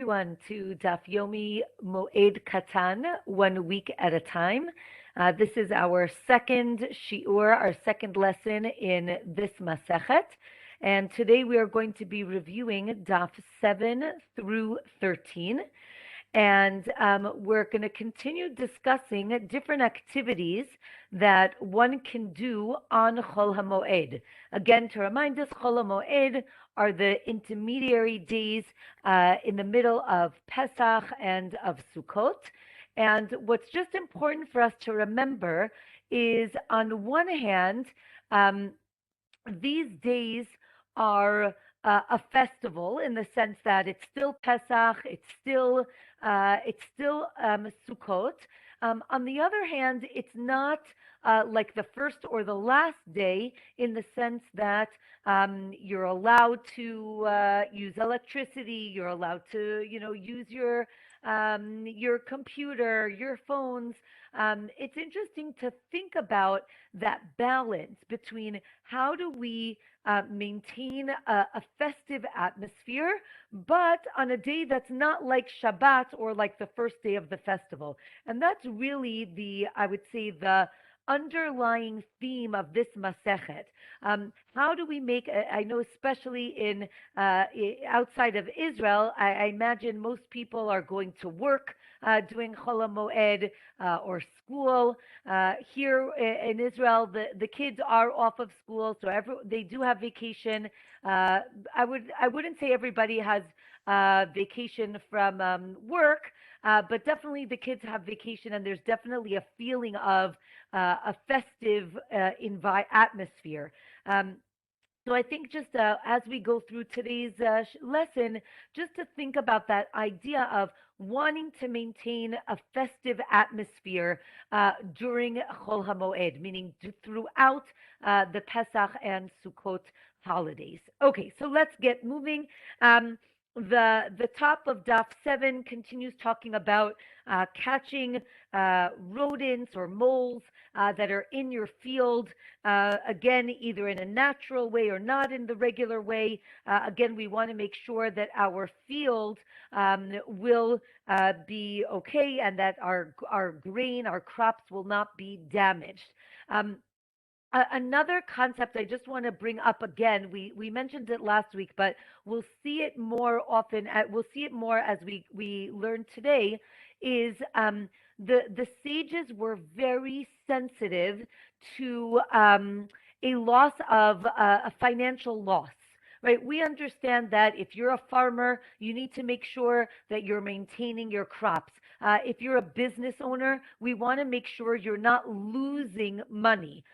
everyone to Daf Yomi Moed Katan, 1 week at a time. This is our second shiur, our second lesson in this Masechet. And today we are going to be reviewing Daf 7 through 13. And we're going to continue discussing different activities that one can do on Chol HaMoed. Again, to remind us, Chol HaMoed are the intermediary days in the middle of Pesach and of Sukkot. And what's just important for us to remember is, on one hand, these days are a festival in the sense that it's still Pesach, it's still Sukkot. On the other hand, it's not like the first or the last day in the sense that you're allowed to use electricity, you're allowed to, use your computer, your phones. It's interesting to think about that balance between how do we maintain a festive atmosphere, but on a day that's not like Shabbat or like the first day of the festival. And that's really I would say, the underlying theme of this Masechet. How do we make, I know especially in outside of Israel, I imagine most people are going to work doing Chol HaMoed or school. Here in Israel, the kids are off of school, so they do have vacation. I wouldn't say everybody has vacation from work, but definitely the kids have vacation, and there's definitely a feeling of a festive atmosphere. So I think just as we go through today's lesson, just to think about that idea of wanting to maintain a festive atmosphere during Chol HaMoed, meaning throughout the Pesach and Sukkot holidays. Okay, so let's get moving. The top of Daf 7 continues talking about catching rodents or moles that are in your field, again, either in a natural way or not in the regular way. Again, we want to make sure that our field will be okay and that our grain, our crops will not be damaged. Another concept I just want to bring up again, we mentioned it last week, but we'll see it more often, we'll see it more as we learn today, is the sages were very sensitive to a loss of a financial loss. Right? We understand that if you're a farmer, you need to make sure that you're maintaining your crops. If you're a business owner, we want to make sure you're not losing money.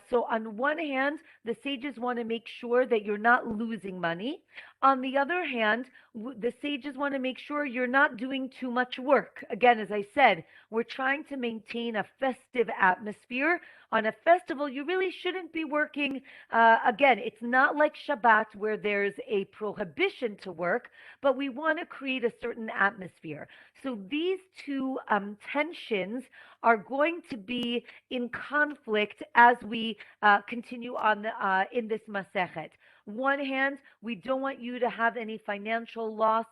So on one hand, the sages want to make sure that you're not losing money. On the other hand, the sages want to make sure you're not doing too much work. Again, as I said, we're trying to maintain a festive atmosphere. On a festival, you really shouldn't be working. Again, it's not like Shabbat where there's a prohibition to work, but we want to create a certain atmosphere. So these two tensions are going to be in conflict as we continue on in this Masechet. One hand, we don't want you to have any financial loss,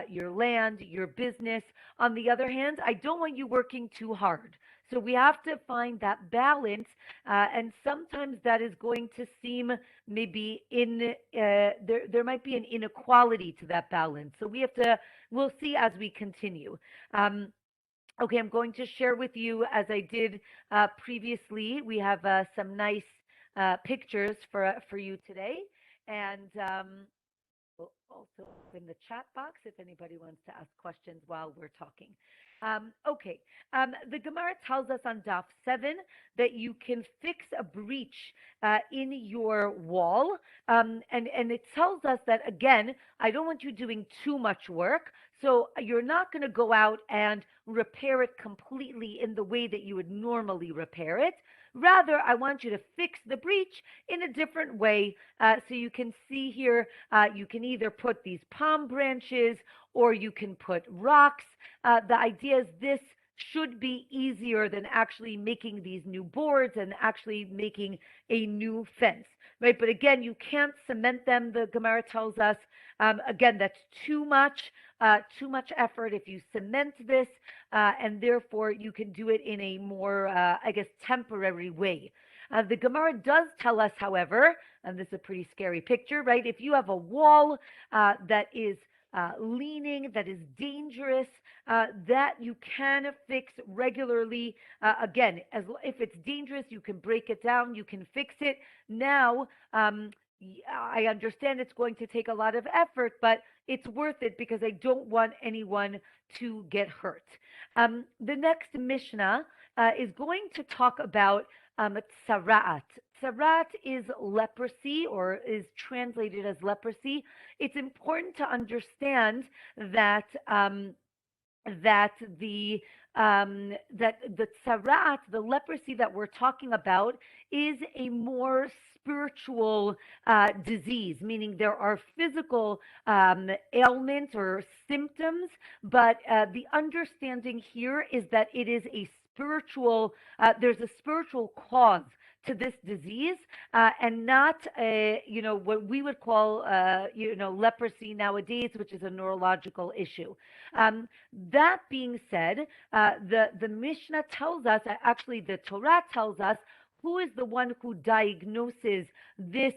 your land, your business. On the other hand, I don't want you working too hard. So we have to find that balance, and sometimes that is going to seem maybe there might be an inequality to that balance. So we'll see as we continue. Okay, I'm going to share with you, as I did previously. We have some nice pictures for you today, and we'll also open the chat box if anybody wants to ask questions while we're talking. Okay, the Gemara tells us on Daf 7 that you can fix a breach in your wall, and it tells us that, again, I don't want you doing too much work, so you're not going to go out and repair it completely in the way that you would normally repair it. Rather, I want you to fix the breach in a different way. So you can see here, you can either put these palm branches or you can put rocks. The idea is this should be easier than actually making these new boards and actually making a new fence. right? But again, you can't cement them. The Gemara tells us, again, that's too much effort if you cement this, and therefore you can do it in a more, I guess, temporary way. The Gemara does tell us, however, and this is a pretty scary picture, right? If you have a wall that is leaning, that is dangerous, that you can fix regularly. Again, if it's dangerous, you can break it down, you can fix it. Now, I understand it's going to take a lot of effort, but it's worth it because I don't want anyone to get hurt. The next Mishnah is going to talk about Tzaraat. Tzaraat is leprosy, or is translated as leprosy. It's important to understand that that the Tzaraat, the leprosy that we're talking about, is a more spiritual disease, meaning there are physical ailments or symptoms, but the understanding here is that it is a spiritual, there's a spiritual cause to this disease, and not, what we would call, leprosy nowadays, which is a neurological issue. That being said, the Mishnah tells us, actually the Torah tells us, who is the one who diagnoses this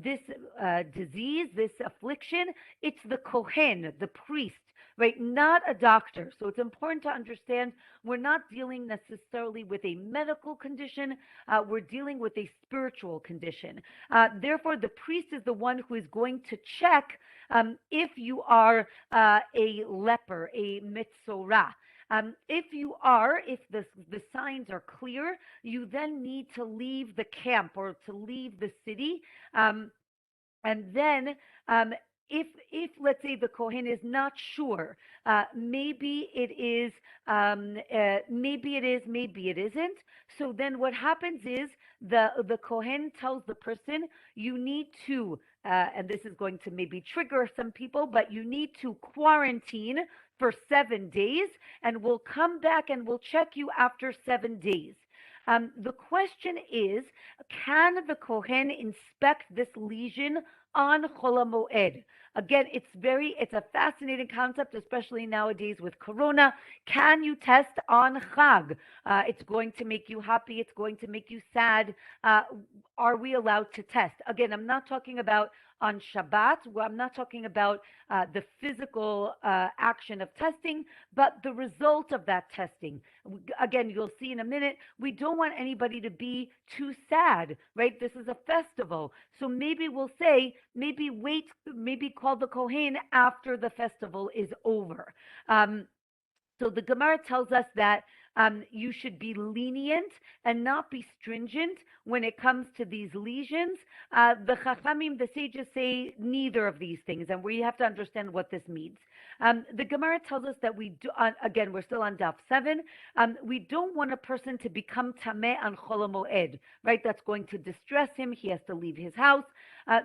disease, this affliction? It's the Kohen, the priest, right? Not a doctor. So it's important to understand we're not dealing necessarily with a medical condition. We're dealing with a spiritual condition. Therefore, the priest is the one who is going to check if you are a leper, a mitzorah. If the signs are clear, you then need to leave the camp or to leave the city. And then if let's say the Kohen is not sure, maybe it is, maybe it isn't. So then what happens is the Kohen tells the person, you need to, and this is going to maybe trigger some people, but you need to quarantine for 7 days, and we'll come back and we'll check you after 7 days. The question is, can the Kohen inspect this lesion on Chol HaMoed? Again, it's a fascinating concept, especially nowadays with Corona. Can you test on Chag? It's going to make you happy. It's going to make you sad. Are we allowed to test? Again, I'm not talking about on Shabbat. Well, I'm not talking about the physical action of testing, but the result of that testing. Again, you'll see in a minute, we don't want anybody to be too sad, right? This is a festival. So maybe we'll say, maybe wait, maybe call the Kohen after the festival is over. So the Gemara tells us that you should be lenient and not be stringent when it comes to these lesions. The Chachamim, the sages, say neither of these things, and we have to understand what this means. The Gemara tells us that we do, again, we're still on Daf 7, we don't want a person to become tameh on Chol HaMoed, right? That's going to distress him. He has to leave his house.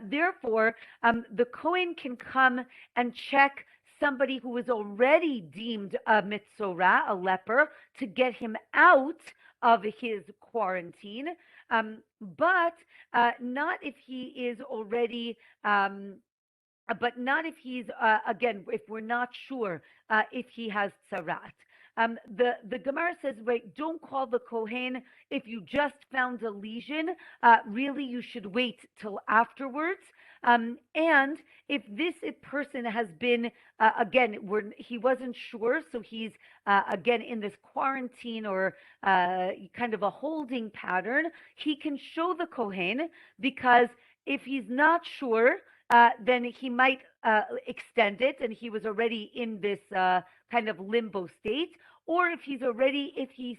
Therefore, the Kohen can come and check somebody who is already deemed a mitzorah, a leper, to get him out of his quarantine, but not if he is already, but not if he's, again, if we're not sure if he has tzaraat. The Gemara says, wait, don't call the Kohen if you just found a lesion. Really, you should wait till afterwards. And if this person has been, again, he wasn't sure, so he's, again, in this quarantine or kind of a holding pattern, he can show the Kohen, because if he's not sure, then he might extend it, and he was already in this kind of limbo state. Or if he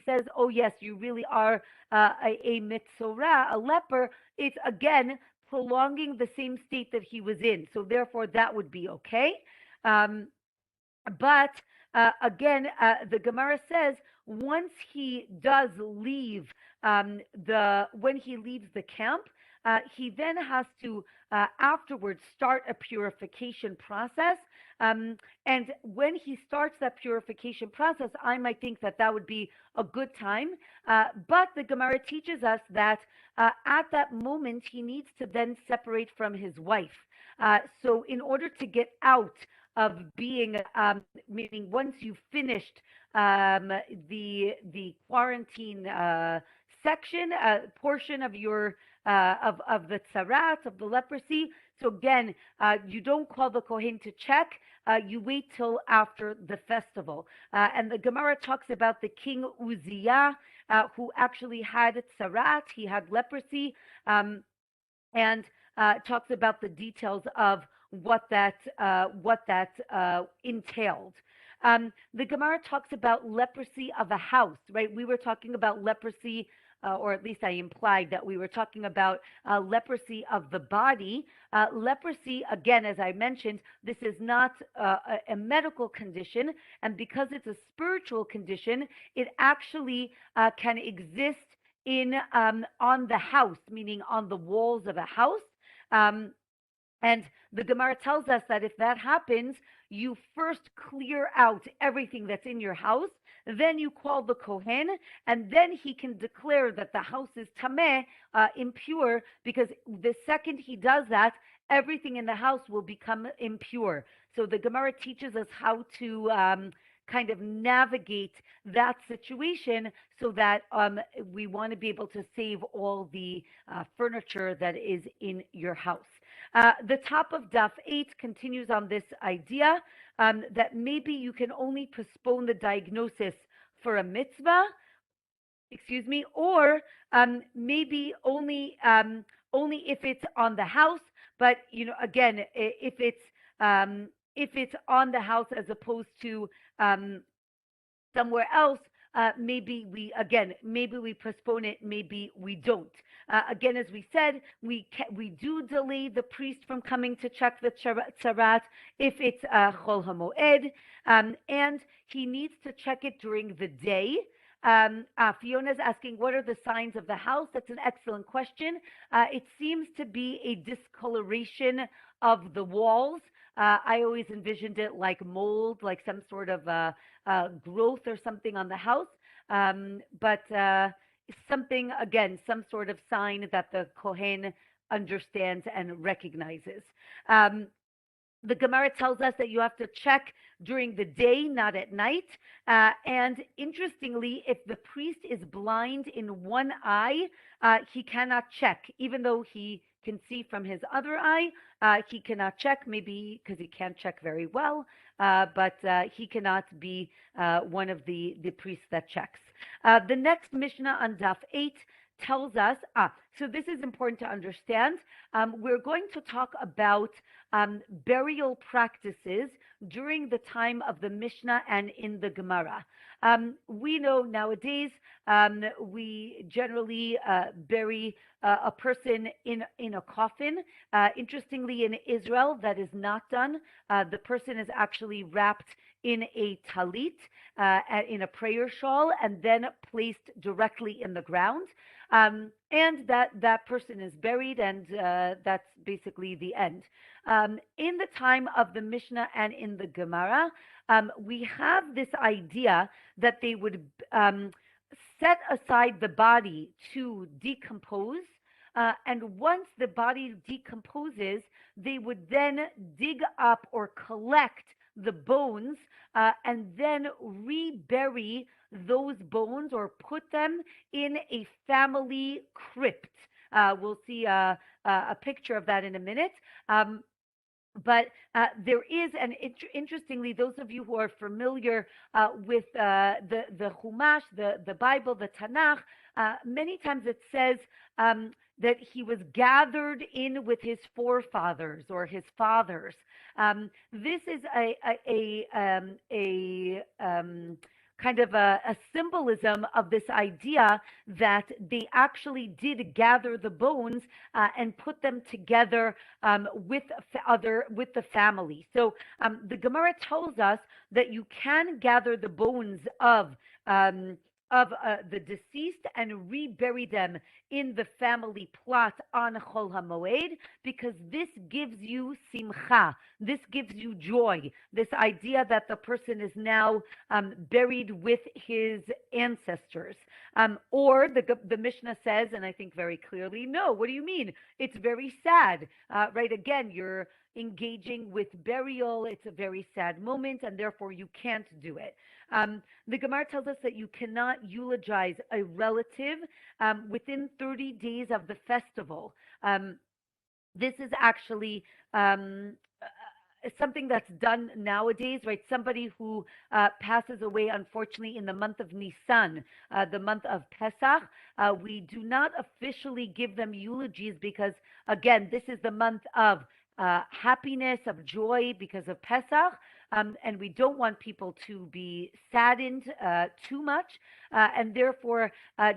says, oh yes, you really are a mitzorah, a leper, it's again prolonging the same state that he was in. So therefore that would be okay. But again, the Gemara says, once he does leave when he leaves the camp, he then has to afterwards start a purification process. And when he starts that purification process, I might think that that would be a good time. But the Gemara teaches us that at that moment, he needs to then separate from his wife. So in order to get out of being, meaning once you've finished the quarantine section, portion of your of the tzaraat, of the leprosy. So again, you don't call the kohen to check. You wait till after the festival. And the Gemara talks about the king Uzziah, who actually had tzaraat. He had leprosy, and talks about the details of what that entailed. The Gemara talks about leprosy of a house, right? We were talking about leprosy, or at least I implied that we were talking about leprosy of the body. Leprosy, again, as I mentioned, this is not a medical condition, and because it's a spiritual condition, it actually can exist in on the house, meaning on the walls of a house. And the Gemara tells us that if that happens, you first clear out everything that's in your house, then you call the Kohen, and then he can declare that the house is tameh, impure, because the second he does that, everything in the house will become impure. So the Gemara teaches us how to kind of navigate that situation so that we want to be able to save all the furniture that is in your house. The top of Daf 8 continues on this idea that maybe you can only postpone the diagnosis for a mitzvah, or maybe only if it's on the house. But again, if it's on the house as opposed to somewhere else, maybe we postpone it, maybe we don't. Again, as we said, we do delay the priest from coming to check the tzaraat if it's Chol HaMoed, and he needs to check it during the day. Fiona's asking, what are the signs of the house? That's an excellent question. It seems to be a discoloration of the walls. I always envisioned it like mold, like some sort of growth or something on the house. But something, again, some sort of sign that the Kohen understands and recognizes. The Gemara tells us that you have to check during the day, not at night. And interestingly, if the priest is blind in one eye, he cannot check, even though he can see from his other eye. He cannot check, maybe because he can't check very well, but he cannot be one of the priests that checks. The next Mishnah on Daf 8 tells us, so this is important to understand. We're going to talk about burial practices during the time of the Mishnah and in the Gemara. We know nowadays we generally bury a person in a coffin. Interestingly, in Israel, that is not done. The person is actually wrapped in a talit, in a prayer shawl, and then placed directly in the ground. And that person is buried, and that's basically the end. In the time of the Mishnah and in the Gemara, we have this idea that they would set aside the body to decompose, and once the body decomposes, they would then dig up or collect the bones and then rebury those bones or put them in a family crypt. We'll see a picture of that in a minute. But there is, and interestingly, those of you who are familiar with the Chumash, the Bible, the Tanakh, many times it says that he was gathered in with his forefathers or his fathers. This is a kind of a symbolism of this idea that they actually did gather the bones and put them together with the family. So the Gemara tells us that you can gather the bones of of the deceased and rebury them in the family plot on Chol HaMoed, because this gives you simcha, this gives you joy, this idea that the person is now buried with his ancestors. Or the Mishnah says, and I think very clearly, no, what do you mean? It's very sad, right? Again, you're engaging with burial. It's a very sad moment, and therefore you can't do it. The Gemara tells us that you cannot eulogize a relative within 30 days of the festival. This is actually something that's done nowadays, right? Somebody who passes away, unfortunately, in the month of Nisan, the month of Pesach, we do not officially give them eulogies because, again, this is the month of happiness, of joy because of Pesach, and we don't want people to be saddened too much, and therefore,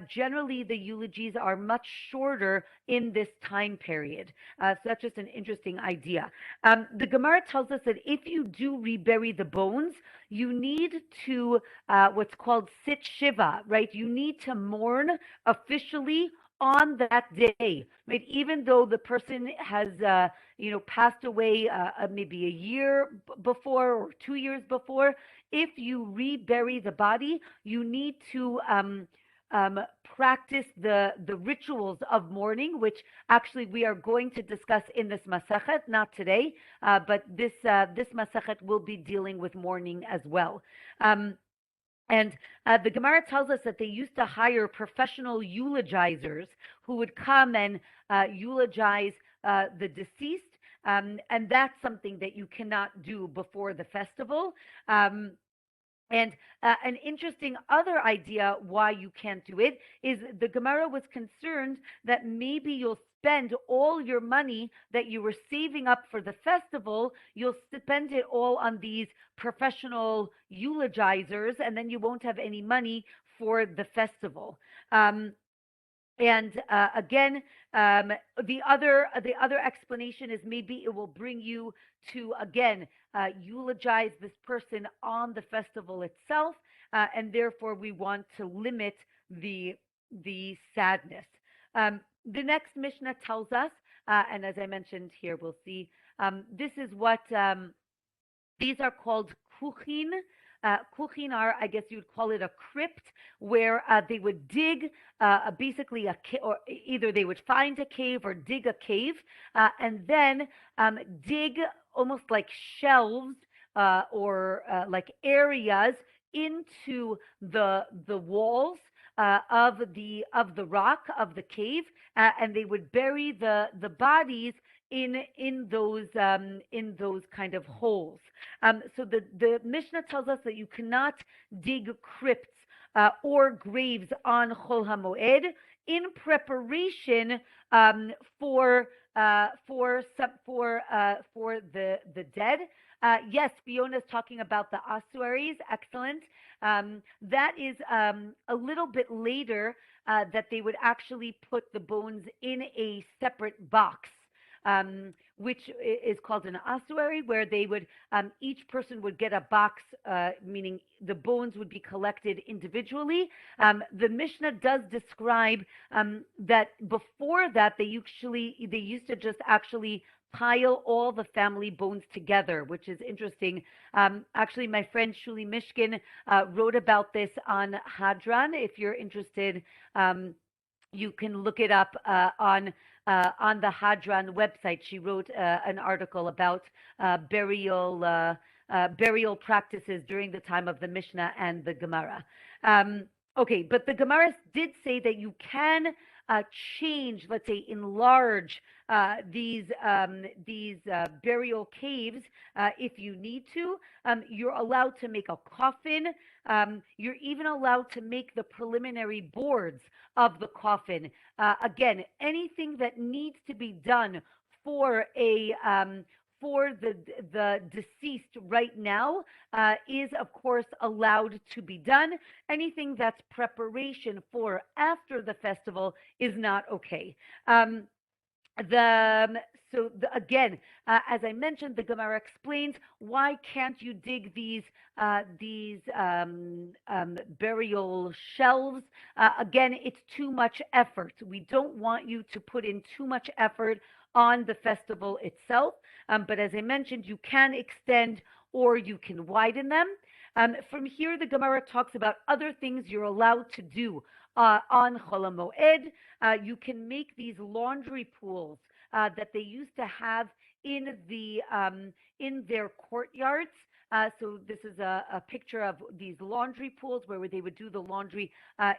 generally, the eulogies are much shorter in this time period. So that's just an interesting idea. The Gemara tells us that if you do rebury the bones, you need to what's called sit shiva, right? You need to mourn officially on that day, right? Even though the person has, passed away maybe a year before or 2 years before, if you rebury the body, you need to practice the rituals of mourning, which actually we are going to discuss in this masachet, not today, but this masachet will be dealing with mourning as well. And the Gemara tells us that they used to hire professional eulogizers who would come and eulogize the deceased. And that's something that you cannot do before the festival. And an interesting other idea why you can't do it is the Gemara was concerned that maybe you'll spend all your money that you were saving up for the festival, you'll spend it all on these professional eulogizers, and then you won't have any money for the festival. And again, the other explanation is maybe it will bring you to again eulogize this person on the festival itself, and therefore we want to limit the sadness. The next Mishnah tells us, and as I mentioned here, we'll see. This is what these are called kuchin. Kuchin are, I guess you'd call it a crypt, where they would dig basically a cave, or either they would find a cave or dig a cave, and then dig almost like shelves or like areas into the walls of the rock of the cave, and they would bury the bodies in those kind of holes. So the Mishnah tells us that you cannot dig crypts or graves on Chol HaMoed in preparation for the dead. Yes, Fiona is talking about the ossuaries. Excellent. That is a little bit later that they would actually put the bones in a separate box, which is called an ossuary, where they would each person would get a box, meaning the bones would be collected individually. The Mishnah does describe that before that they used to just actually pile all the family bones together, which is interesting. Actually, my friend Shuli Mishkan wrote about this on Hadran. If you're interested, you can look it up on the Hadran website. She wrote an article about burial practices during the time of the Mishnah and the Gemara. Okay, but the Gemara did say that you can change, let's say, enlarge these burial caves if you need to. You're allowed to make a coffin. You're even allowed to make the preliminary boards of the coffin. Again, anything that needs to be done for the deceased right now is, of course, allowed to be done. Anything that's preparation for after the festival is not okay. Again, as I mentioned, the Gemara explains why can't you dig these burial shelves? Again, it's too much effort. We don't want you to put in too much effort on the festival itself. But as I mentioned, you can extend or you can widen them. From here, the Gemara talks about other things you're allowed to do on Chol HaMoed. You can make these laundry pools that they used to have in their courtyards. So this is a picture of these laundry pools where they would do the laundry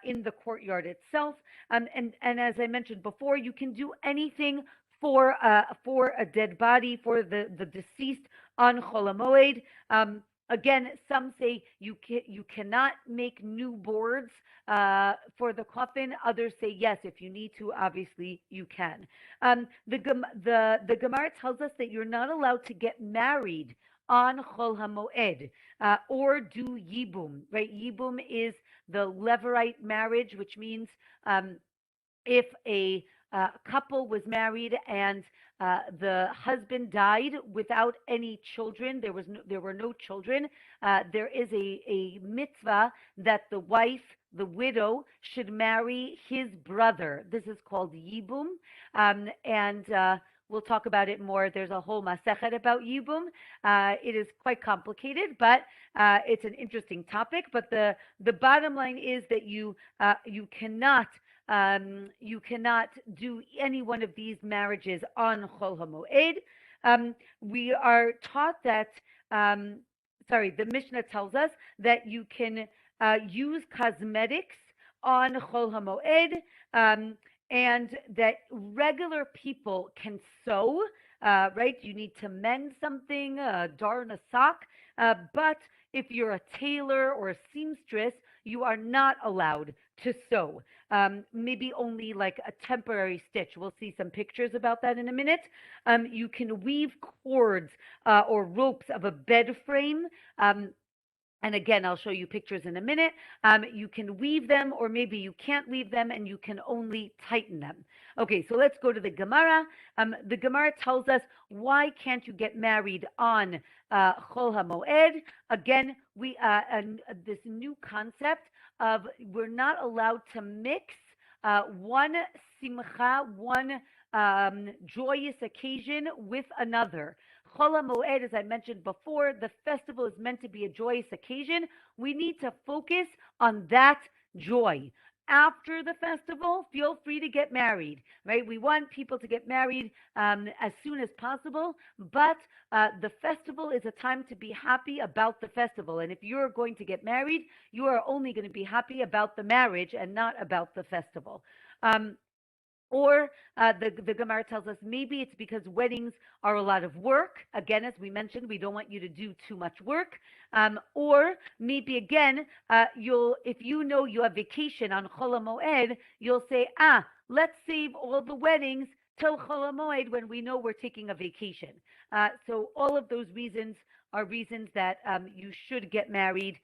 in the courtyard itself. And as I mentioned before, you can do anything for a dead body, for the deceased on Chol HaMoed. Again, some say you cannot make new boards for the coffin. Others say yes, if you need to, obviously you can. The Gemara tells us that you're not allowed to get married on Chol HaMoed or do Yibum. Right? Yibum is the Levirate marriage, which means if a couple was married and the husband died without any children, there were no children, there is a mitzvah that the wife, the widow, should marry his brother. This is called Yibum, and we'll talk about it more. There's a whole masechet about Yibum. It is quite complicated, but it's an interesting topic. But the bottom line is that you cannot do any one of these marriages on Chol HaMoed. We are taught that, the Mishnah tells us that you can use cosmetics on Chol HaMoed, and that regular people can sew, right? You need to mend something, darn a sock, but if you're a tailor or a seamstress, you are not allowed to sew. Maybe only like a temporary stitch. We'll see some pictures about that in a minute. You can weave cords or ropes of a bed frame. And again, I'll show you pictures in a minute. You can weave them, or maybe you can't weave them and you can only tighten them. Okay, so let's go to the Gemara. The Gemara tells us, why can't you get married on Chol HaMoed? Again, this new concept of we're not allowed to mix one simcha, one joyous occasion with another. Chol HaMoed, as I mentioned before, the festival is meant to be a joyous occasion. We need to focus on that joy. After the festival, feel free to get married, right? We want people to get married as soon as possible, but the festival is a time to be happy about the festival. And if you're going to get married, you are only going to be happy about the marriage and not about the festival. Or the Gemara tells us maybe it's because weddings are a lot of work. Again, as we mentioned, we don't want you to do too much work. Or maybe again, if you know you have vacation on Chol HaMoed, you'll say, let's save all the weddings till Chol HaMoed when we know we're taking a vacation. So all of those reasons are reasons that you should get married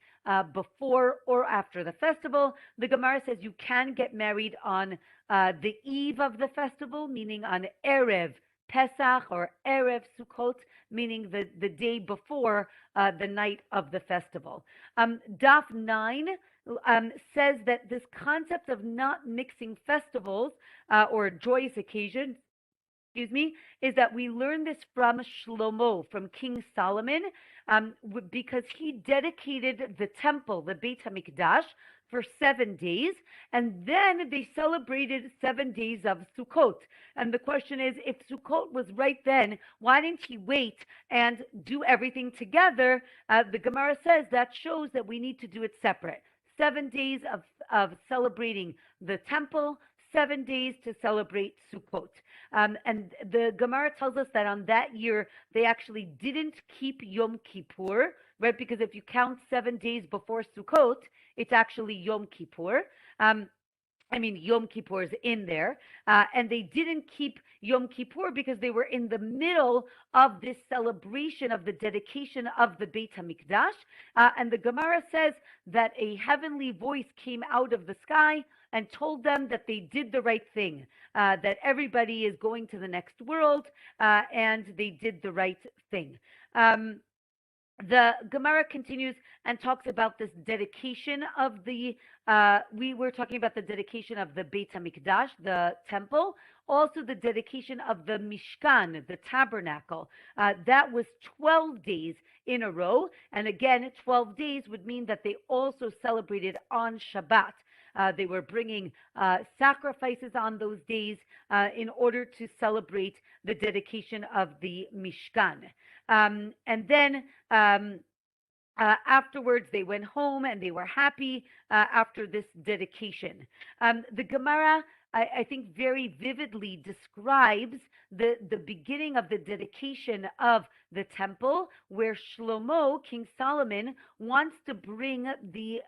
before or after the festival. The Gemara says you can get married on the eve of the festival, meaning on Erev Pesach or Erev Sukkot, meaning the day before the night of the festival. Daf 9 says that this concept of not mixing festivals or joyous occasions, is that we learn this from Shlomo, from King Solomon, because he dedicated the temple, the Beit HaMikdash, for 7 days, and then they celebrated 7 days of Sukkot. And the question is, if Sukkot was right then, why didn't he wait and do everything together? The Gemara says that shows that we need to do it separate. 7 days of celebrating the temple, 7 days to celebrate Sukkot. And the Gemara tells us that on that year, they actually didn't keep Yom Kippur, right? Because if you count 7 days before Sukkot, it's actually Yom Kippur. Yom Kippur is in there. And they didn't keep Yom Kippur because they were in the middle of this celebration of the dedication of the Beit HaMikdash. And the Gemara says that a heavenly voice came out of the sky and told them that they did the right thing, that everybody is going to the next world, and they did the right thing. Um, the Gemara continues and talks about this dedication of the. We were talking about the dedication of the Beit Hamikdash, the temple, also the dedication of the Mishkan, the Tabernacle. That was 12 days in a row, and again, 12 days would mean that they also celebrated on Shabbat. They were bringing sacrifices on those days in order to celebrate the dedication of the Mishkan. And then afterwards, they went home and they were happy after this dedication. The Gemara, I think, very vividly describes the beginning of the dedication of the temple, where Shlomo, King Solomon, wants to bring the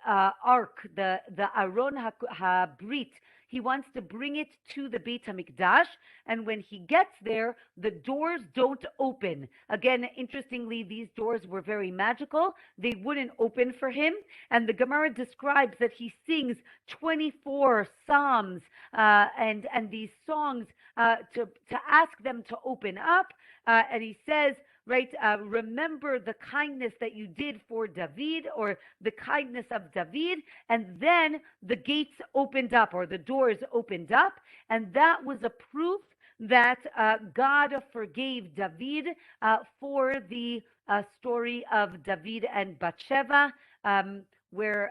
ark, the Aron HaBrit. He wants to bring it to the Beit HaMikdash, and when he gets there, the doors don't open. Again, interestingly, these doors were very magical. They wouldn't open for him, and the Gemara describes that he sings 24 psalms and these songs to ask them to open up, and he says, right, remember the kindness that you did for David, or the kindness of David, and then the gates opened up, or the doors opened up, and that was a proof that God forgave David for the story of David and Bathsheba, where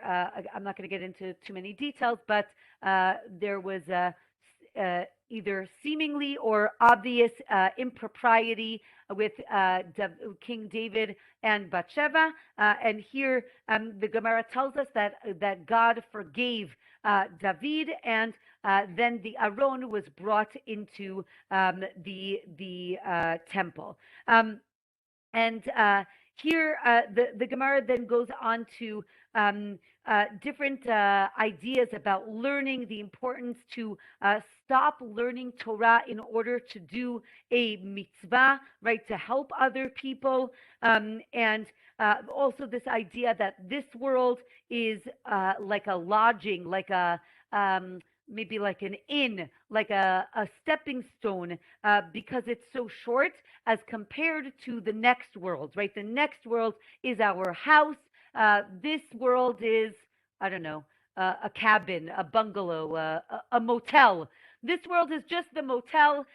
I'm not going to get into too many details, but there was either seemingly or obvious impropriety with King David and Bathsheba. And here the Gemara tells us that God forgave David, and then the Aron was brought into the temple. And here the Gemara then goes on to different ideas about learning, the importance to stop learning Torah in order to do a mitzvah, right, to help other people. And also this idea that this world is like a lodging, like a maybe like an inn, like a stepping stone, because it's so short as compared to the next world, right? The next world is our house. This world is, I don't know, a cabin, a bungalow, a motel. This world is just the motel.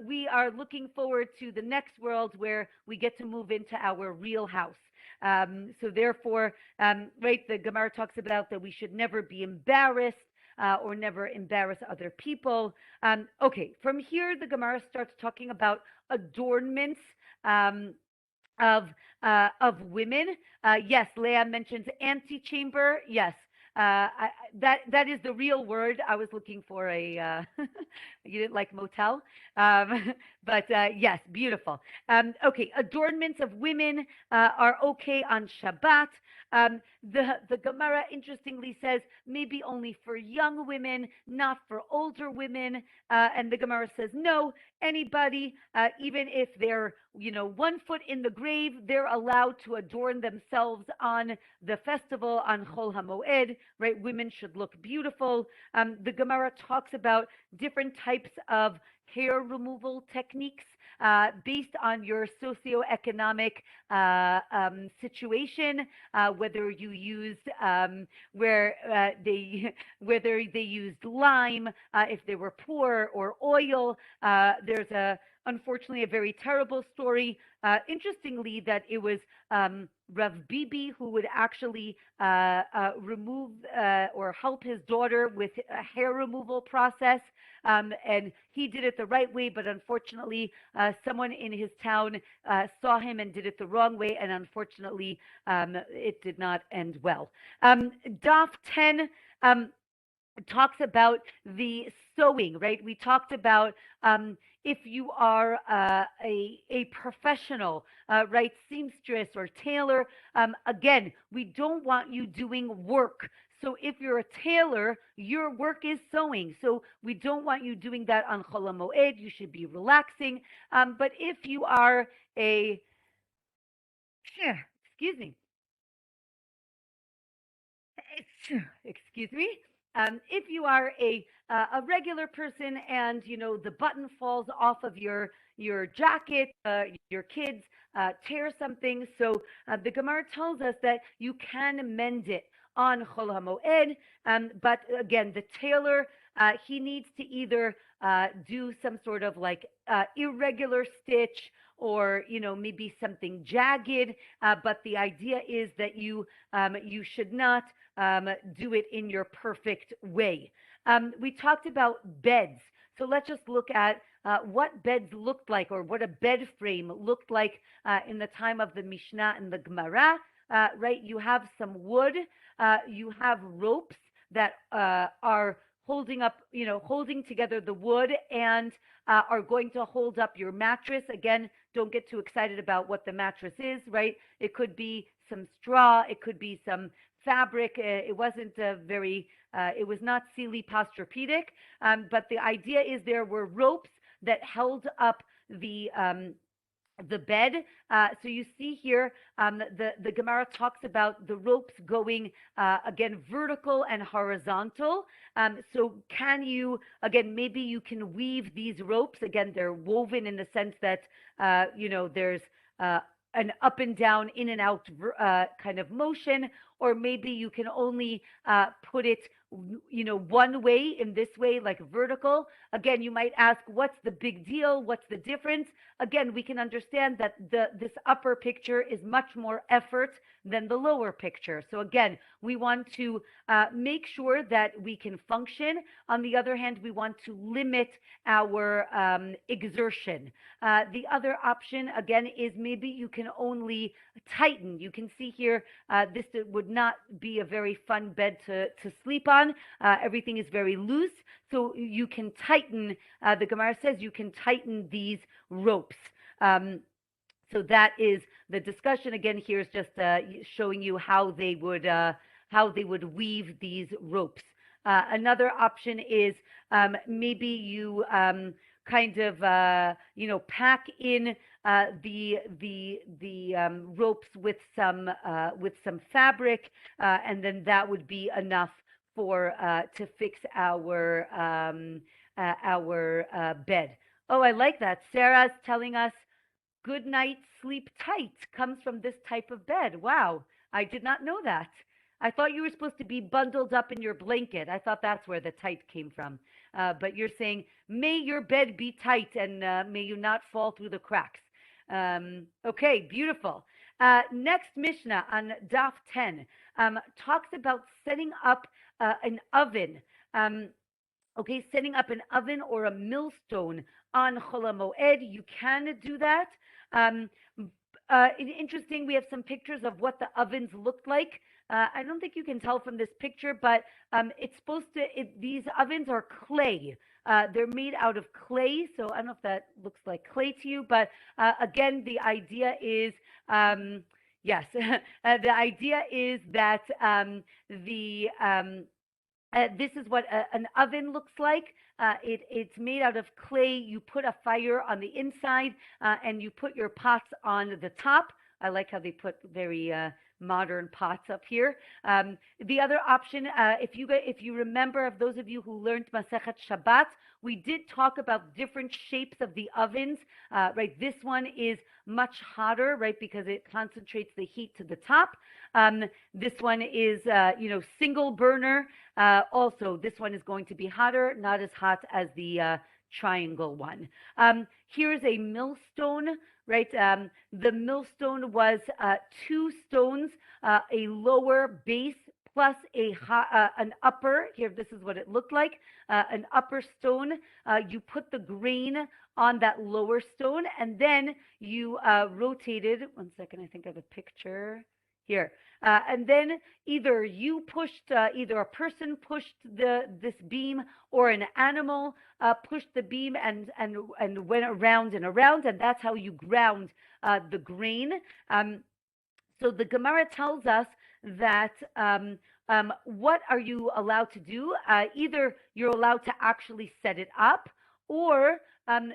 We are looking forward to the next world where we get to move into our real house. So therefore, right, the Gemara talks about that we should never be embarrassed or never embarrass other people. Okay, from here, the Gemara starts talking about adornments of women. Yes, Leah mentions antechamber. Yes, that is the real word. I was looking for a you didn't like motel, but yes, beautiful. Okay, adornments of women are okay on Shabbat. The Gemara interestingly says maybe only for young women, not for older women. And the Gemara says no, anybody, even if they're 1 foot in the grave, they're allowed to adorn themselves on the festival on Chol HaMoed. Right, women should look beautiful. The Gemara talks about different types of hair removal techniques based on your socioeconomic situation, whether you used whether they used lime if they were poor, or oil. There's unfortunately a very terrible story. Interestingly, that it was Rav Bibi who would actually remove or help his daughter with a hair removal process. And he did it the right way, but unfortunately, someone in his town saw him and did it the wrong way, and unfortunately, it did not end well. Daf 10 talks about the sewing, right? We talked about if you are a professional, right, seamstress or tailor, again, we don't want you doing work. So if you're a tailor, your work is sewing. So we don't want you doing that on Chol HaMoed. You should be relaxing. But if you are excuse me, excuse me. If you are a regular person and the button falls off of your jacket, your kids tear something, so the Gemara tells us that you can mend it on Chol HaMoed, but again, the tailor he needs to either do some sort of like irregular stitch or maybe something jagged, but the idea is that you should not do it in your perfect way. We talked about beds. So let's just look at what beds looked like or what a bed frame looked like in the time of the Mishnah and the Gemara. Right? You have some wood, you have ropes that are holding together the wood and are going to hold up your mattress. Again, don't get too excited about what the mattress is, right? It could be some straw, it could be some fabric. It wasn't it was not Sealy Posturepedic, but the idea is there were ropes that held up the bed. So you see here, the Gemara talks about the ropes going again vertical and horizontal. So can you again maybe you can weave these ropes again? They're woven in the sense that there's an up and down, in and out kind of motion, or maybe you can only put it one way, in this way, like vertical. Again, you might ask, what's the big deal? What's the difference? Again, we can understand that this upper picture is much more effort than the lower picture. So again, we want to make sure that we can function. On the other hand, we want to limit our exertion. The other option, again, is maybe you can only tighten. You can see here, this would not be a very fun bed to sleep on. Everything is very loose. So you can tighten, the Gemara says you can tighten these ropes. So that is the discussion. Again, here's just showing you how they would weave these ropes. Another option is maybe you kind of pack in the ropes with some fabric, and then that would be enough for to fix our bed. Oh, I like that. Sarah's telling us good night, sleep tight comes from this type of bed. Wow, I did not know that. I thought you were supposed to be bundled up in your blanket. I thought that's where the tight came from. But you're saying, may your bed be tight and may you not fall through the cracks. Okay, beautiful. Next Mishnah on Daf 10 talks about setting up an oven. Okay, setting up an oven or a millstone on Chol HaMoed. You can do that. Interesting, we have some pictures of what the ovens looked like. I don't think you can tell from this picture, but it's supposed to, these ovens are clay. They're made out of clay, so I don't know if that looks like clay to you, but again, the idea is, yes, the idea is that this is what an oven looks like. It's made out of clay. You put a fire on the inside, and you put your pots on the top. I like how they put very modern pots up here. The other option, if you remember, of those of you who learned Masechet Shabbat, we did talk about different shapes of the ovens. Right, this one is much hotter, right, because it concentrates the heat to the top. This one is, single burner. Also, this one is going to be hotter, not as hot as the triangle one. Here's a millstone, right? The millstone was 2 stones, a lower base plus an upper. Here, this is what it looked like. An upper stone. You put the grain on that lower stone, and then you rotated. One second, I think I have a picture here. And then either either a person pushed this beam, or an animal pushed the beam and went around and around, and that's how you ground the grain. So the Gemara tells us that what are you allowed to do? Either you're allowed to actually set it up, or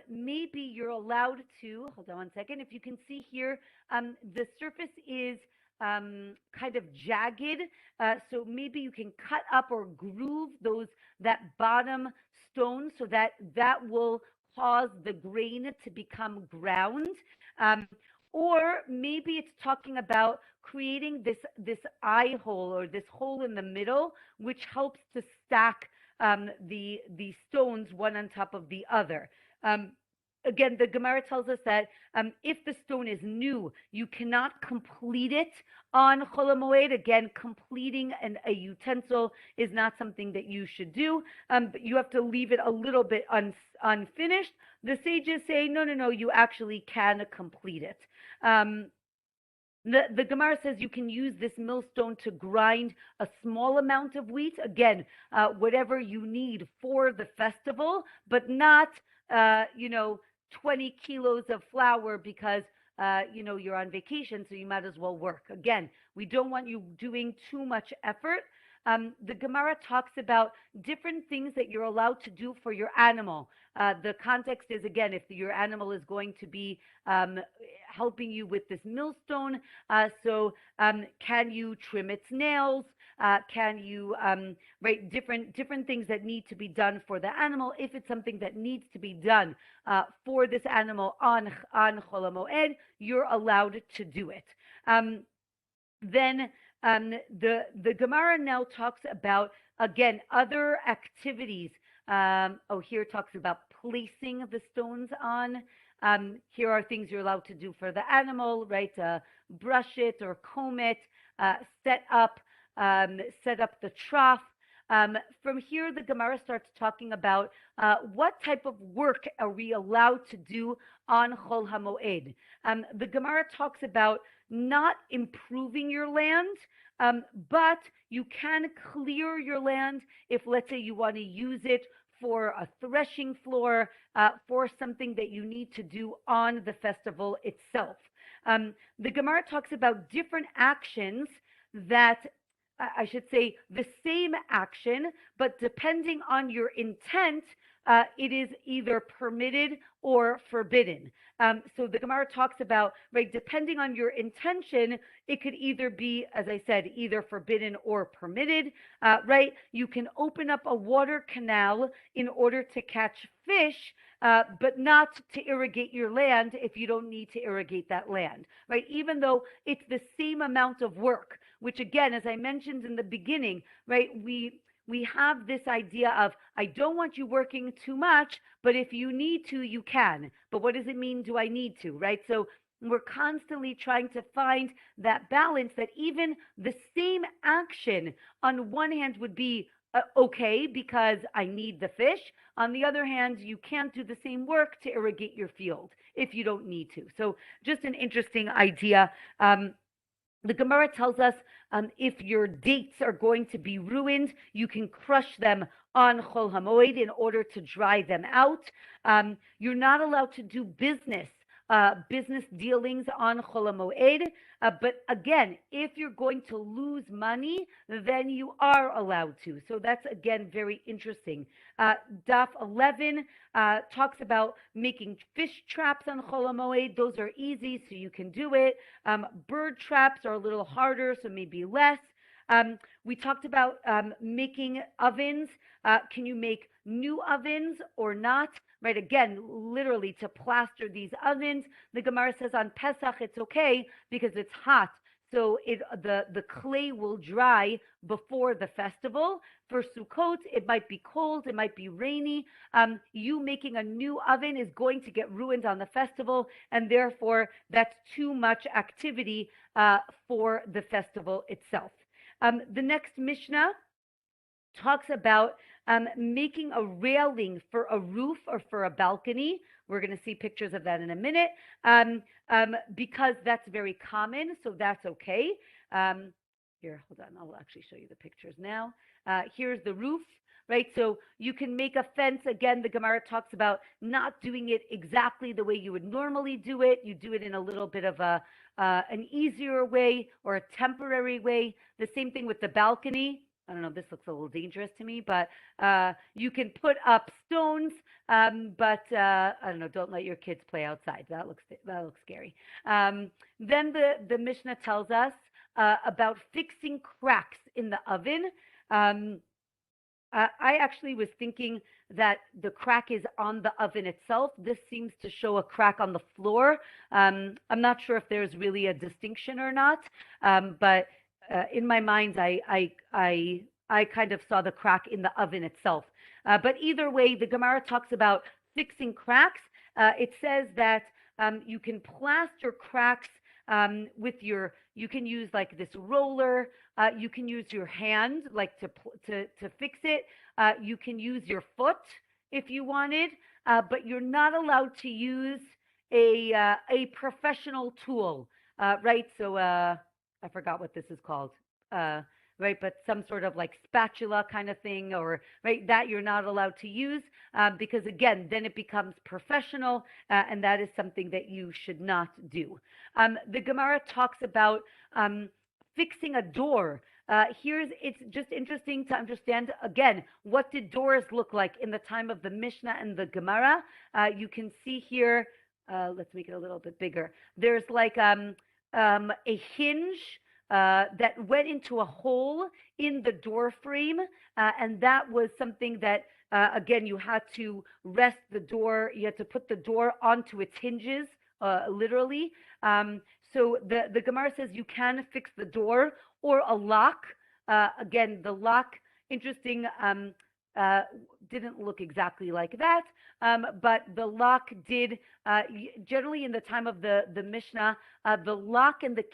maybe you're allowed to, hold on one second, if you can see here, the surface is kind of jagged. So maybe you can cut up or groove that bottom stone so that that will cause the grain to become ground. Um, or maybe it's talking about creating this eye hole or this hole in the middle, which helps to stack the stones one on top of the other. Um, Again, the Gemara tells us that if the stone is new, you cannot complete it on Chol HaMoed. Again, completing a utensil is not something that you should do, but you have to leave it a little bit unfinished. The sages say, no, no, no, you actually can complete it. The Gemara says you can use this millstone to grind a small amount of wheat. Again, whatever you need for the festival, but not, 20 kilos of flour because, you're on vacation, so you might as well work. Again, we don't want you doing too much effort. The Gemara talks about different things that you're allowed to do for your animal. The context is, again, if your animal is going to be helping you with this millstone, can you trim its nails? Can you right different things that need to be done for the animal? If it's something that needs to be done for this animal on Chol HaMoed, you're allowed to do it. Then the Gemara now talks about, again, other activities. Here it talks about placing the stones on. Here are things you're allowed to do for the animal, right? Brush it or comb it, set up the trough. From here, the Gemara starts talking about what type of work are we allowed to do on Chol HaMoed. The Gemara talks about not improving your land, but you can clear your land if, let's say, you want to use it for a threshing floor, for something that you need to do on the festival itself. The Gemara talks about different actions that, I should say, the same action, but depending on your intent, it is either permitted or forbidden. So the Gemara talks about, right, depending on your intention, it could either be, as I said, either forbidden or permitted, right? You can open up a water canal in order to catch fish, but not to irrigate your land if you don't need to irrigate that land, right? Even though it's the same amount of work, which again, as I mentioned in the beginning, right, we have this idea of, I don't want you working too much, but if you need to, you can. But what does it mean, do I need to, right? So we're constantly trying to find that balance that even the same action on one hand would be okay because I need the fish. On the other hand, you can't do the same work to irrigate your field if you don't need to. So just an interesting idea. The Gemara tells us if your dates are going to be ruined, you can crush them on Chol HaMoed in order to dry them out. You're not allowed to do business dealings on Chol HaMoed. But again, if you're going to lose money, then you are allowed to. So that's, again, very interesting. Daf 11 talks about making fish traps on Chol HaMoed. Those are easy, so you can do it. Bird traps are a little harder, so maybe less. We talked about making ovens. Can you make new ovens or not? Right, again, literally to plaster these ovens. The Gemara says on Pesach it's okay because it's hot, so the clay will dry before the festival. For Sukkot, it might be cold, it might be rainy. You making a new oven is going to get ruined on the festival, and therefore that's too much activity for the festival itself. The next Mishnah talks about making a railing for a roof or for a balcony. We're going to see pictures of that in a minute, because that's very common, so that's okay. Here, hold on, I'll actually show you the pictures now. Here's the roof, right? So you can make a fence. Again, the Gemara talks about not doing it exactly the way you would normally do it. You do it in a little bit of an easier way or a temporary way. The same thing with the balcony. I don't know, this looks a little dangerous to me, but you can put up stones, but I don't know, don't let your kids play outside. That looks scary. Then the Mishnah tells us about fixing cracks in the oven. Um, I actually was thinking that the crack is on the oven itself. This seems to show a crack on the floor. I'm not sure if there's really a distinction or not, but in my mind, I kind of saw the crack in the oven itself. But either way, the Gemara talks about fixing cracks. It says that you can plaster cracks with you can use like this roller. You can use your hand, like to fix it. You can use your foot if you wanted, but you're not allowed to use a professional tool, right? So I forgot what this is called, right? But some sort of like spatula kind of thing, or right that you're not allowed to use because again, then it becomes professional, and that is something that you should not do. The Gemara talks about fixing a door. It's just interesting to understand again, what did doors look like in the time of the Mishnah and the Gemara? You can see here, let's make it a little bit bigger. There's like a hinge that went into a hole in the door frame, and that was something that again, you had to rest the door, you had to put the door onto its hinges, literally. So the Gemara says you can fix the door or a lock. Again, the lock, interesting, didn't look exactly like that, but the lock did, generally in the time of the Mishnah, the lock and the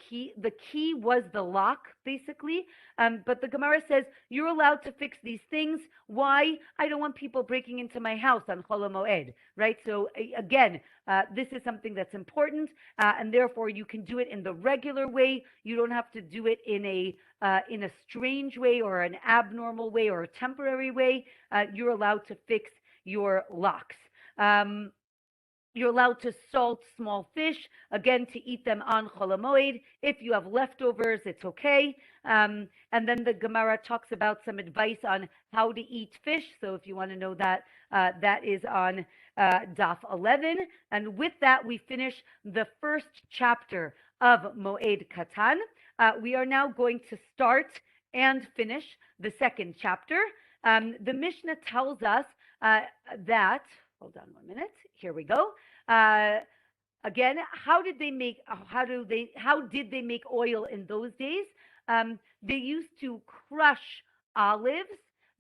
key was the lock, basically. But the Gemara says you're allowed to fix these things. Why? I don't want people breaking into my house on Chol HaMoed, right? So again, this is something that's important, and therefore you can do it in the regular way. You don't have to do it in a strange way or an abnormal way or a temporary way. You're allowed to fix your locks. You're allowed to salt small fish, again, to eat them on Chol HaMoed. If you have leftovers, it's okay. And then the Gemara talks about some advice on how to eat fish. So if you want to know that, that is on Daf 11. And with that, we finish the first chapter of Moed Katan. We are now going to start and finish the second chapter. The Mishnah tells us that, hold on 1 minute, here we go. Again, how did they make oil in those days? They used to crush olives.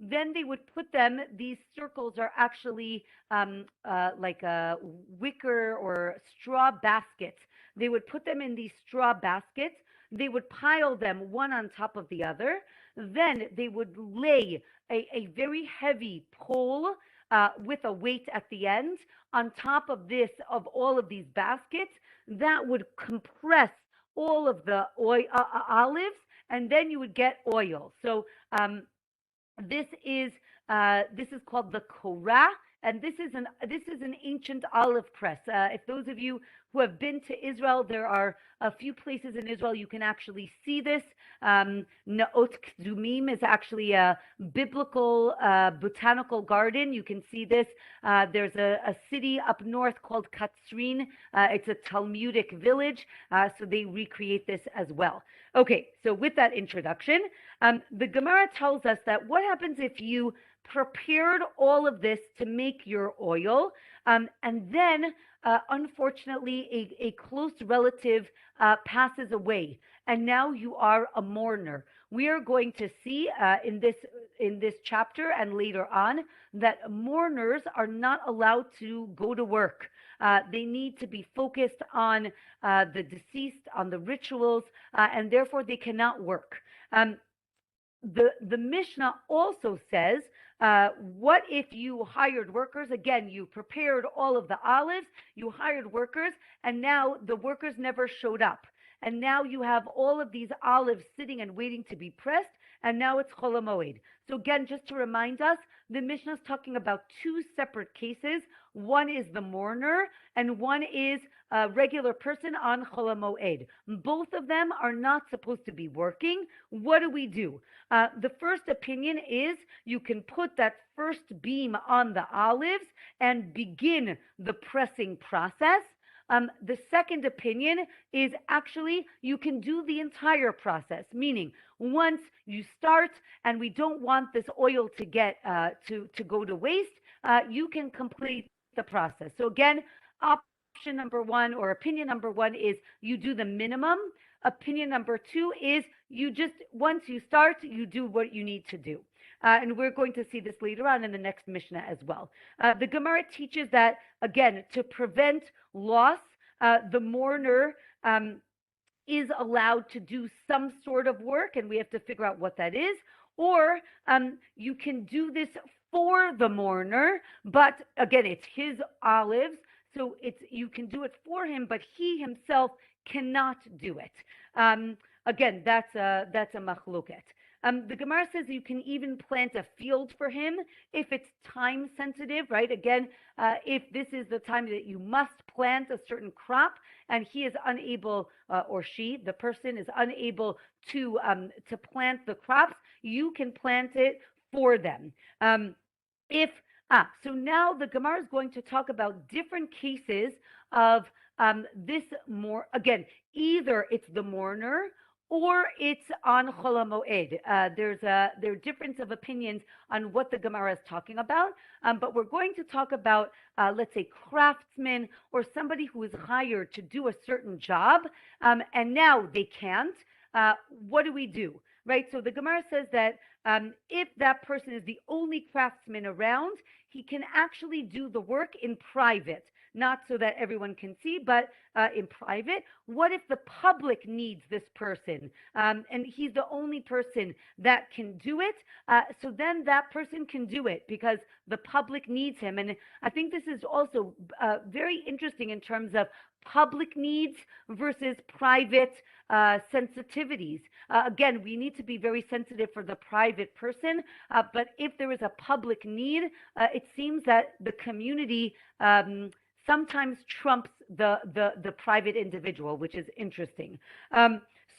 Then they would put them, these circles are actually like a wicker or straw baskets. They would put them in these straw baskets. They would pile them one on top of the other. Then they would lay a very heavy pole with a weight at the end on top of all of these baskets that would compress all of the olives, and then you would get oil. So this is called the korah, and this is an ancient olive press. If those of you who have been to Israel, there are a few places in Israel you can actually see this. Naot Kdumim is actually a biblical botanical garden. You can see this. There's a city up north called Katzrin. It's a Talmudic village, so they recreate this as well. Okay, so with that introduction, the Gemara tells us that what happens if you prepared all of this to make your oil, and then unfortunately a close relative passes away, and now you are a mourner. We are going to see in this chapter and later on that mourners are not allowed to go to work. They need to be focused on the deceased, on the rituals, and therefore they cannot work. The Mishnah also says, what if you hired workers? Again, you prepared all of the olives, you hired workers, and now the workers never showed up. And now you have all of these olives sitting and waiting to be pressed, and now it's Chol HaMoed. So again, just to remind us, the Mishnah is talking about two separate cases. One is the mourner, and one is a regular person on Chol HaMoed. Both of them are not supposed to be working. What do? The first opinion is you can put that first beam on the olives and begin the pressing process. The second opinion is actually you can do the entire process, meaning once you start and we don't want this oil to get to go to waste, you can complete the process. So again, option number one or opinion number one is you do the minimum. Opinion number two is you just, once you start, you do what you need to do. And we're going to see this later on in the next Mishnah as well. The Gemara teaches that, again, to prevent loss, the mourner is allowed to do some sort of work, and we have to figure out what that is. Or you can do this for the mourner, but again, it's his olives, so you can do it for him, but he himself cannot do it. Again, that's a machloket. The Gemara says you can even plant a field for him if it's time sensitive, right? Again, if this is the time that you must plant a certain crop and he is unable, or she, the person is unable to plant the crops, you can plant it for them. So now the Gemara is going to talk about different cases of this more, again, either it's the mourner or it's on Chol HaMoed. There are difference of opinions on what the Gemara is talking about, but we're going to talk about, let's say, craftsmen or somebody who is hired to do a certain job, and now they can't. What do we do? Right? So the Gemara says that if that person is the only craftsman around, he can actually do the work in private. Not so that everyone can see, but in private. What if the public needs this person and he's the only person that can do it? So then that person can do it because the public needs him. And I think this is also very interesting in terms of public needs versus private sensitivities. Again, we need to be very sensitive for the private person, but if there is a public need, it seems that the community sometimes trumps the private individual, which is interesting.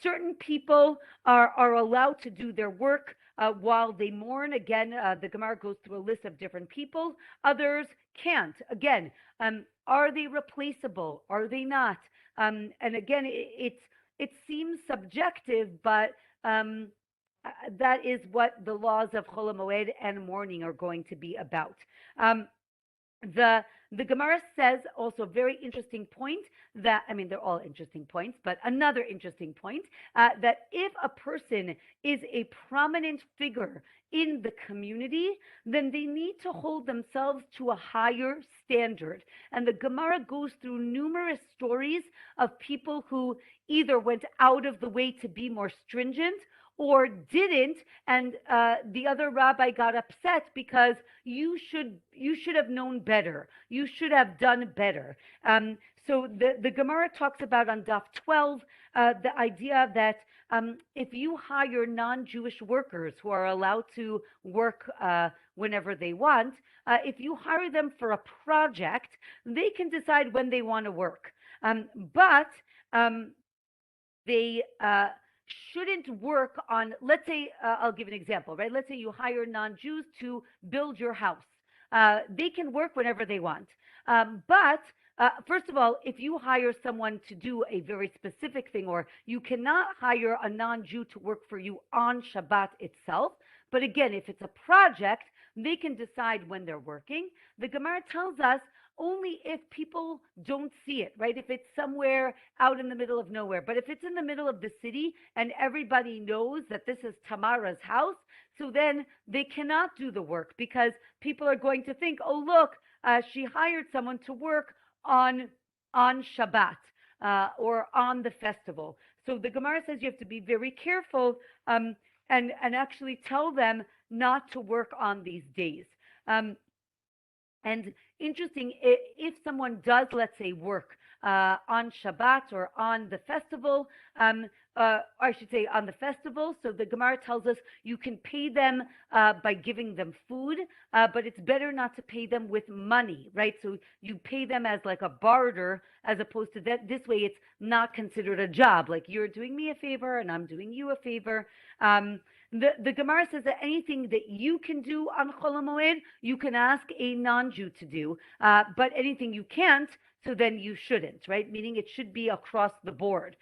Certain people are allowed to do their work while they mourn. Again, the Gemara goes through a list of different people. Others can't. Again, are they replaceable? Are they not? And again, it seems subjective, but that is what the laws of Chol HaMoed and mourning are going to be about. The Gemara says also very interesting point that, I mean, they're all interesting points, but another interesting point, that if a person is a prominent figure in the community, then they need to hold themselves to a higher standard. And the Gemara goes through numerous stories of people who either went out of the way to be more stringent or didn't, and the other rabbi got upset because you should have known better. You should have done better. So the Gemara talks about on Daf 12 the idea that if you hire non-Jewish workers who are allowed to work whenever they want, if you hire them for a project, they can decide when they want to work. But they shouldn't work on, let's say, I'll give an example, right? Let's say you hire non-Jews to build your house. They can work whenever they want. But first of all, if you hire someone to do a very specific thing, or you cannot hire a non-Jew to work for you on Shabbat itself. But again, if it's a project, they can decide when they're working. The Gemara tells us only if people don't see it, right? If it's somewhere out in the middle of nowhere. But if it's in the middle of the city and everybody knows that this is Tamara's house, so then they cannot do the work because people are going to think, oh, look, she hired someone to work on Shabbat or on the festival. So the Gemara says you have to be very careful and actually tell them not to work on these days. And interesting, if someone does, let's say, work on Shabbat or on the festival, I should say on the festival, so the Gemara tells us you can pay them by giving them food, but it's better not to pay them with money, right? So you pay them as like a barter, as opposed to that. This way it's not considered a job, like you're doing me a favor and I'm doing you a favor. The Gemara says that anything that you can do on Chol HaMoed, you can ask a non-Jew to do, but anything you can't, so then you shouldn't, right? Meaning it should be across the board.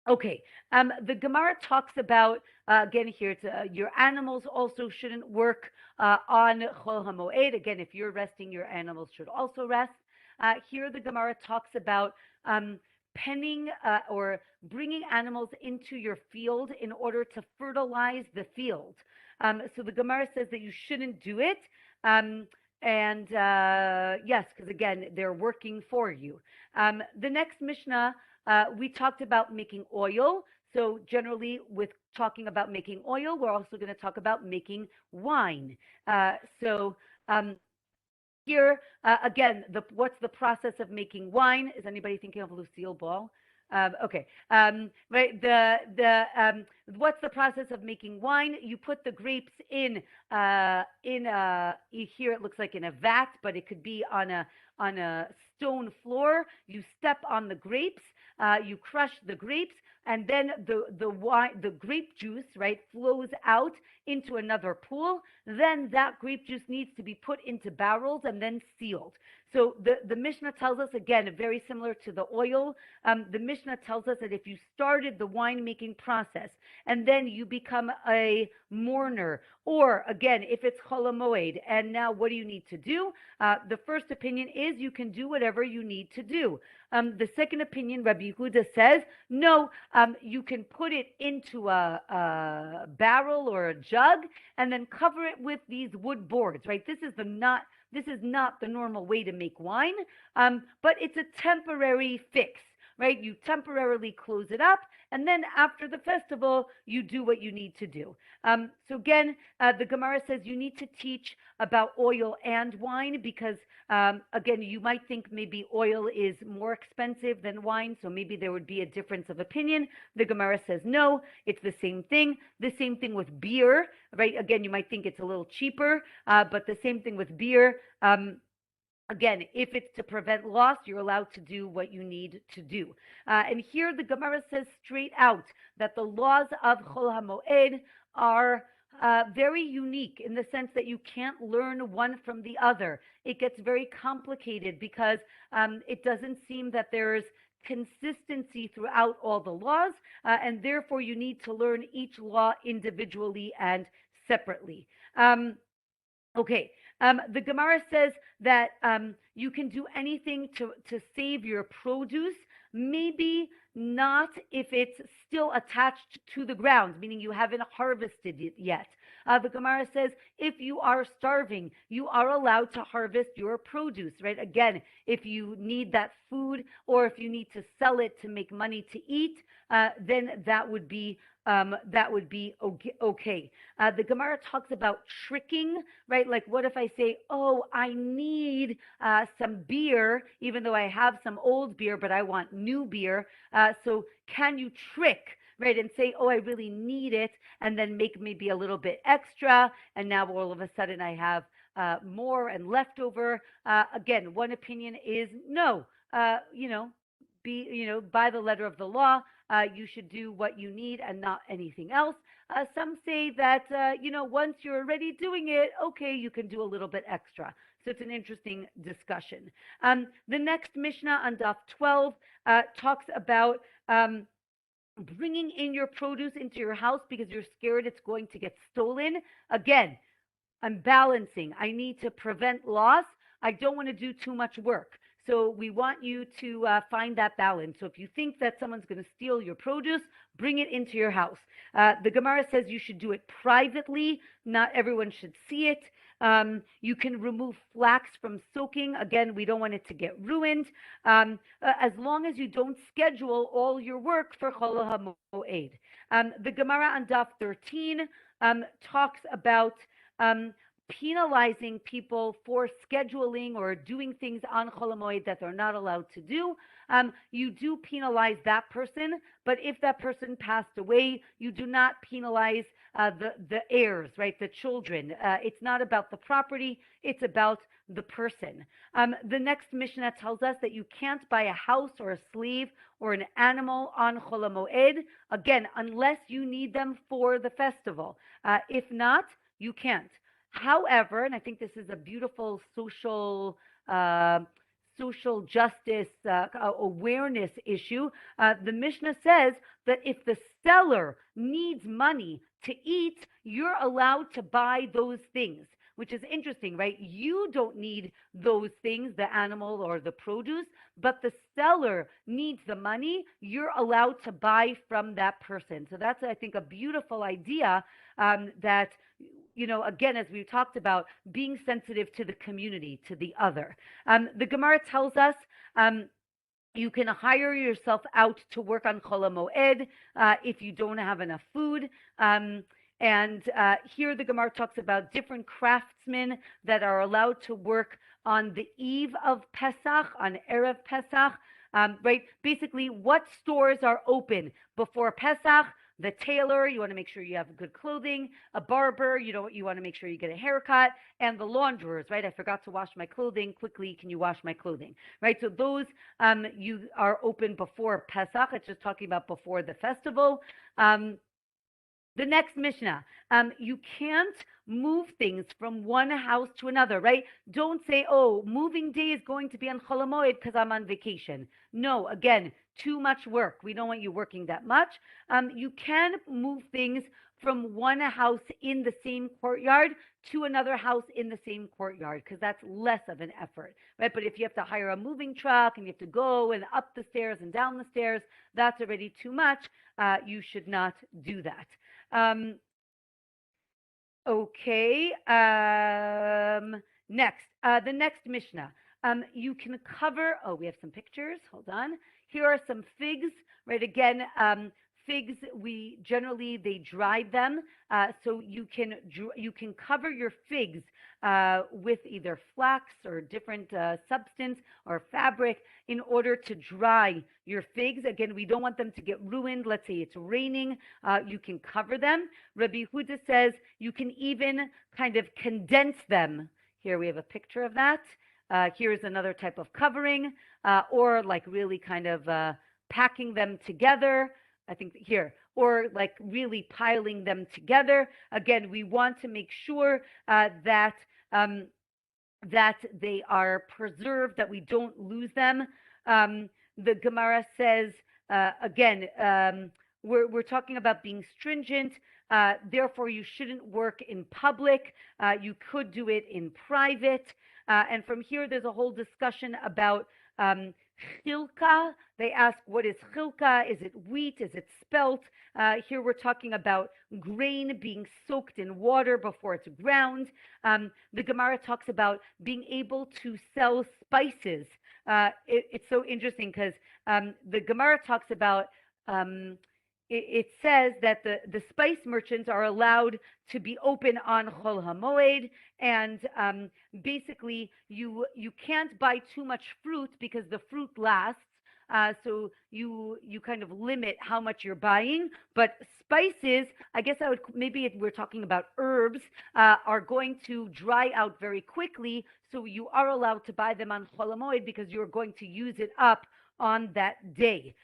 Okay. The Gemara talks about again here. Your animals also shouldn't work on Chol HaMoed. Again, if you're resting, your animals should also rest. Here, the Gemara talks about penning or bringing animals into your field in order to fertilize the field. So the Gemara says that you shouldn't do it. And yes, because again, they're working for you. The next Mishnah, we talked about making oil. So generally, with talking about making oil, we're also going to talk about making wine. Here, again, what's the process of making wine? Is anybody thinking of Lucille Ball? Okay. Right. What's the process of making wine? You put the grapes in here it looks like in a vat, but it could be on a stone floor. You step on the grapes, you crush the grapes, and then the grape juice, right, flows out into another pool. Then that grape juice needs to be put into barrels and then sealed. So the Mishnah tells us, again, very similar to the oil, the Mishnah tells us that if you started the winemaking process and then you become a mourner, or again, if it's Chol HaMoed, and now what do you need to do? The first opinion is you can do whatever you need to do. The second opinion, Rabbi Yehuda says, no, you can put it into a barrel or a jug and then cover it with these wood boards, right? This is not the normal way to make wine, but it's a temporary fix, right? You temporarily close it up, and then after the festival, you do what you need to do. So again, the Gemara says you need to teach about oil and wine because, again, you might think maybe oil is more expensive than wine, so maybe there would be a difference of opinion. The Gemara says no, it's the same thing. The same thing with beer, right? Again, you might think it's a little cheaper, but the same thing with beer. Again, if it's to prevent loss, you're allowed to do what you need to do. And here the Gemara says straight out that the laws of Chol HaMoed are very unique in the sense that you can't learn one from the other. It gets very complicated because it doesn't seem that there's consistency throughout all the laws, and therefore you need to learn each law individually and separately. Okay. The Gemara says that you can do anything to save your produce, maybe not if it's still attached to the ground, meaning you haven't harvested it yet. The Gemara says if you are starving, you are allowed to harvest your produce, right? Again, if you need that food or if you need to sell it to make money to eat, then that would be okay. The Gemara talks about tricking, right? Like, what if I say, oh, I need some beer, even though I have some old beer, but I want new beer. So can you trick, right? And say, oh, I really need it, and then make maybe a little bit extra. And now all of a sudden I have more and leftover. Again, one opinion is no, by the letter of the law, you should do what you need and not anything else. Some say that, once you're already doing it, okay, you can do a little bit extra. So it's an interesting discussion. The next Mishnah on Daf 12 talks about bringing in your produce into your house because you're scared it's going to get stolen. Again, I'm balancing. I need to prevent loss. I don't want to do too much work. So we want you to find that balance. So if you think that someone's going to steal your produce, bring it into your house. The Gemara says you should do it privately. Not everyone should see it. You can remove flax from soaking. Again, we don't want it to get ruined. As long as you don't schedule all your work for Chol HaMoed. The Gemara on Daf 13 talks about penalizing people for scheduling or doing things on Chol HaMoed that they're not allowed to do. you do penalize that person, but if that person passed away, you do not penalize the heirs, right? The children. It's not about the property, it's about the person. The next Mishnah tells us that you can't buy a house or a slave or an animal on Chol HaMoed, again, unless you need them for the festival. If not, you can't. However, and I think this is a beautiful social justice awareness issue, the Mishnah says that if the seller needs money to eat, you're allowed to buy those things, which is interesting, right? You don't need those things, the animal or the produce, but the seller needs the money. You're allowed to buy from that person. So that's, I think, a beautiful idea that, again, as we talked about, being sensitive to the community, to the other. The Gemara tells us you can hire yourself out to work on Chol HaMoed if you don't have enough food. And here the Gemara talks about different craftsmen that are allowed to work on the eve of Pesach, on Erev Pesach, right? Basically, what stores are open before Pesach? The tailor, you want to make sure you have good clothing. A barber, you want to make sure you get a haircut. And the launderers, right? I forgot to wash my clothing. Quickly, can you wash my clothing? Right? So those you are open before Pesach. It's just talking about before the festival. The next Mishnah, you can't move things from one house to another, right? Don't say, oh, moving day is going to be on Chol HaMoed because I'm on vacation. No, again, too much work. We don't want you working that much. You can move things from one house in the same courtyard to another house in the same courtyard because that's less of an effort, right? But if you have to hire a moving truck and you have to go and up the stairs and down the stairs, that's already too much. You should not do that. Okay. Next, the next Mishnah. You can cover. Oh, we have some pictures. Hold on. Here are some figs. Right. Again, figs. They dry them, so you can cover your figs with either flax or different substance or fabric in order to dry your figs. Again, we don't want them to get ruined. Let's say it's raining. You can cover them. Rabbi Huda says you can even kind of condense them. Here we have a picture of that. Here's another type of covering, or like really kind of packing them together. I think here, or like really piling them together. Again, we want to make sure that they are preserved, that we don't lose them. The Gemara says, again, we're talking about being stringent. Therefore, you shouldn't work in public. You could do it in private. And from here, there's a whole discussion about chilka. They ask, what is chilka? Is it wheat? Is it spelt? Here we're talking about grain being soaked in water before it's ground. The Gemara talks about being able to sell spices. It's so interesting because the Gemara talks about it says that the spice merchants are allowed to be open on Chol HaMoed, and basically you can't buy too much fruit because the fruit lasts. So you kind of limit how much you're buying, but spices, I guess maybe if we're talking about herbs, are going to dry out very quickly. So you are allowed to buy them on Chol HaMoed because you're going to use it up on that day.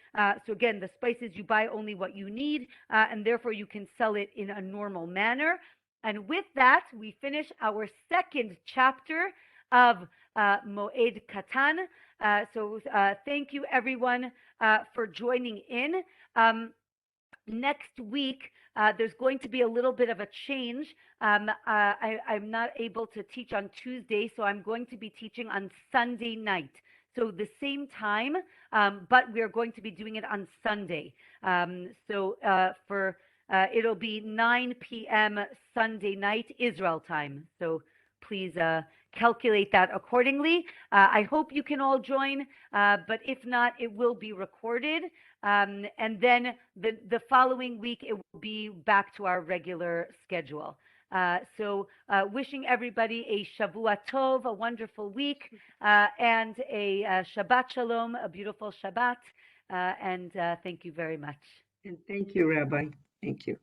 So again, the spices, you buy only what you need, and therefore you can sell it in a normal manner. And with that, we finish our second chapter of Moed Katan. So thank you everyone for joining in. Next week, there's going to be a little bit of a change. I'm not able to teach on Tuesday, so I'm going to be teaching on Sunday night. So the same time, but we're going to be doing it on Sunday. It'll be 9 p.m. Sunday night, Israel time. So please calculate that accordingly. I hope you can all join, but if not, it will be recorded. And then the following week, it will be back to our regular schedule. So wishing everybody a Shavua Tov, a wonderful week, and a Shabbat Shalom, a beautiful Shabbat. And thank you very much. And thank you, Rabbi. Thank you.